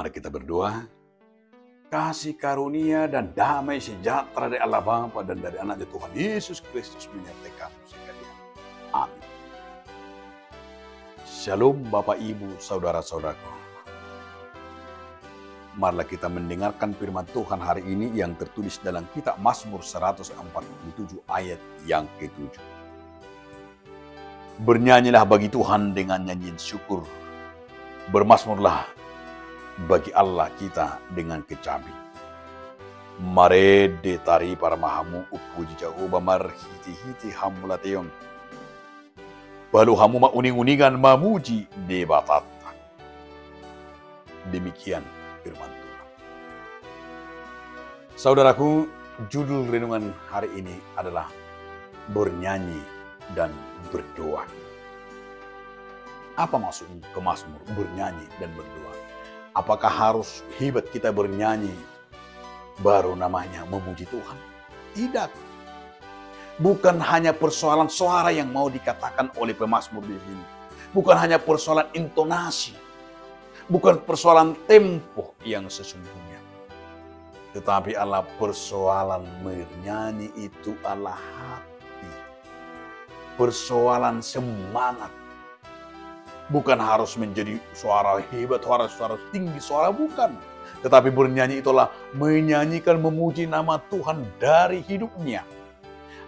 Mari kita berdoa. Kasih karunia dan damai sejahtera dari Allah Bapa dan dari Anak Tuhan Yesus Kristus menyertai kamu sekalian. Amin. Shalom Bapak Ibu, Saudara-saudaraku. Marilah kita mendengarkan firman Tuhan hari ini yang tertulis dalam kitab Mazmur 147 ayat yang ke-7. Bernyanyilah bagi Tuhan dengan nyanyian syukur. Bermazmurlah bagi Allah kita dengan kecapi. Mare de tari para mahamu upuji Jehovah marhiti-hiti hamulateon. Balu hamu mauning-uningan mamuji de batata. Demikian firman Tuhan. Saudaraku, judul renungan hari ini adalah bernyanyi dan berdoa. Apa maksud Mazmur bernyanyi dan berdoa? Apakah harus hebat kita bernyanyi baru namanya memuji Tuhan? Tidak. Bukan hanya persoalan suara yang mau dikatakan oleh pemazmur di sini. Bukan hanya persoalan intonasi. Bukan persoalan tempo yang sesungguhnya. Tetapi adalah persoalan bernyanyi itu adalah hati. Persoalan semangat. Bukan harus menjadi suara hebat, suara tinggi, suara bukan. Tetapi bernyanyi itulah menyanyikan, memuji nama Tuhan dari hidupnya.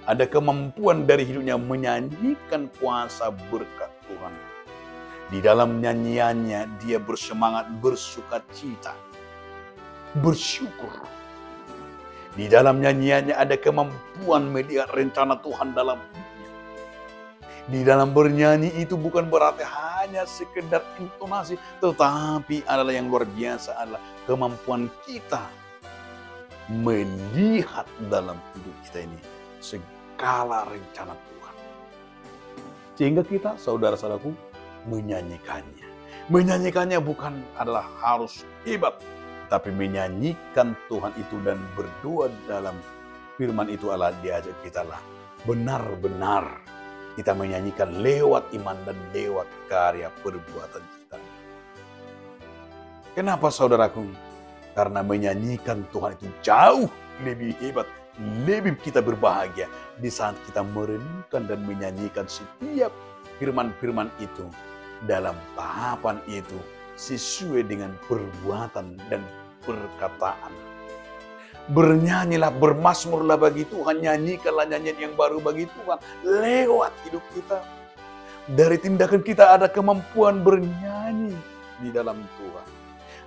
Ada kemampuan dari hidupnya menyanyikan kuasa berkat Tuhan. Di dalam nyanyiannya dia bersemangat, bersukacita, bersyukur. Di dalam nyanyiannya ada kemampuan melihat rencana Tuhan dalam hidupnya. Di dalam bernyanyi itu bukan berarti hanya sekedar intonasi, tetapi adalah yang luar biasa adalah kemampuan kita melihat dalam hidup kita ini segala rencana Tuhan. Sehingga kita, saudara-saudaraku, menyanyikannya. Menyanyikannya bukan adalah harus hebat, tapi menyanyikan Tuhan itu dan berdoa dalam firman itu adalah diajak kita lah benar-benar kita menyanyikan lewat iman dan lewat karya perbuatan kita. Kenapa saudaraku? Karena menyanyikan Tuhan itu jauh lebih hebat, lebih kita berbahagia di saat kita merenungkan dan menyanyikan setiap firman-firman itu dalam tahapan itu sesuai dengan perbuatan dan perkataan. Bernyanyilah, bermazmurlah bagi Tuhan, nyanyikanlah nyanyian yang baru bagi Tuhan lewat hidup kita. Dari tindakan kita ada kemampuan bernyanyi di dalam Tuhan.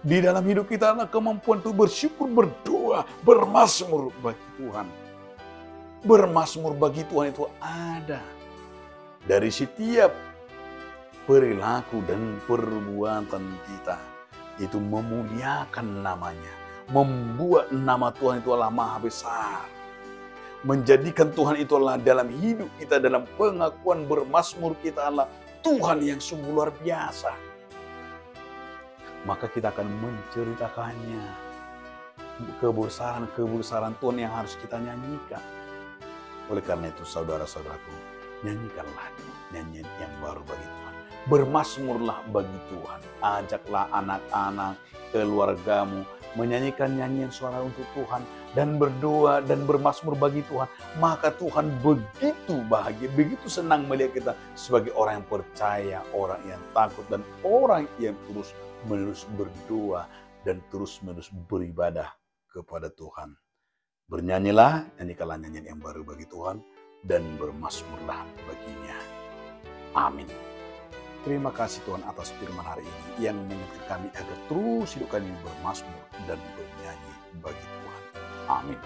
Di dalam hidup kita ada kemampuan untuk bersyukur, berdoa, bermazmur bagi Tuhan. Bermazmur bagi Tuhan itu ada dari setiap perilaku dan perbuatan kita. Itu memuliakan namanya. Membuat nama Tuhan itu adalah maha besar. Menjadikan Tuhan itu adalah dalam hidup kita, dalam pengakuan bermazmur kita adalah Tuhan yang sungguh luar biasa. Maka kita akan menceritakannya. Kebesaran Tuhan yang harus kita nyanyikan. Oleh karena itu saudara-saudaraku, nyanyikanlah nyanyian yang baru bagi Tuhan. Bermazmurlah bagi Tuhan. Ajaklah anak-anak, keluargamu, menyanyikan nyanyian suara untuk Tuhan dan berdoa dan bermazmur bagi Tuhan, maka Tuhan begitu bahagia, begitu senang melihat kita sebagai orang yang percaya, orang yang takut, dan orang yang terus-menerus berdoa dan terus-menerus beribadah kepada Tuhan. Bernyanyilah, nyanyikanlah nyanyian yang baru bagi Tuhan dan bermazmurlah baginya. Amin. Terima kasih Tuhan atas firman hari ini yang mengingatkan kami agar terus hidup kami bermazmur dan bernyanyi bagi Tuhan. Amin.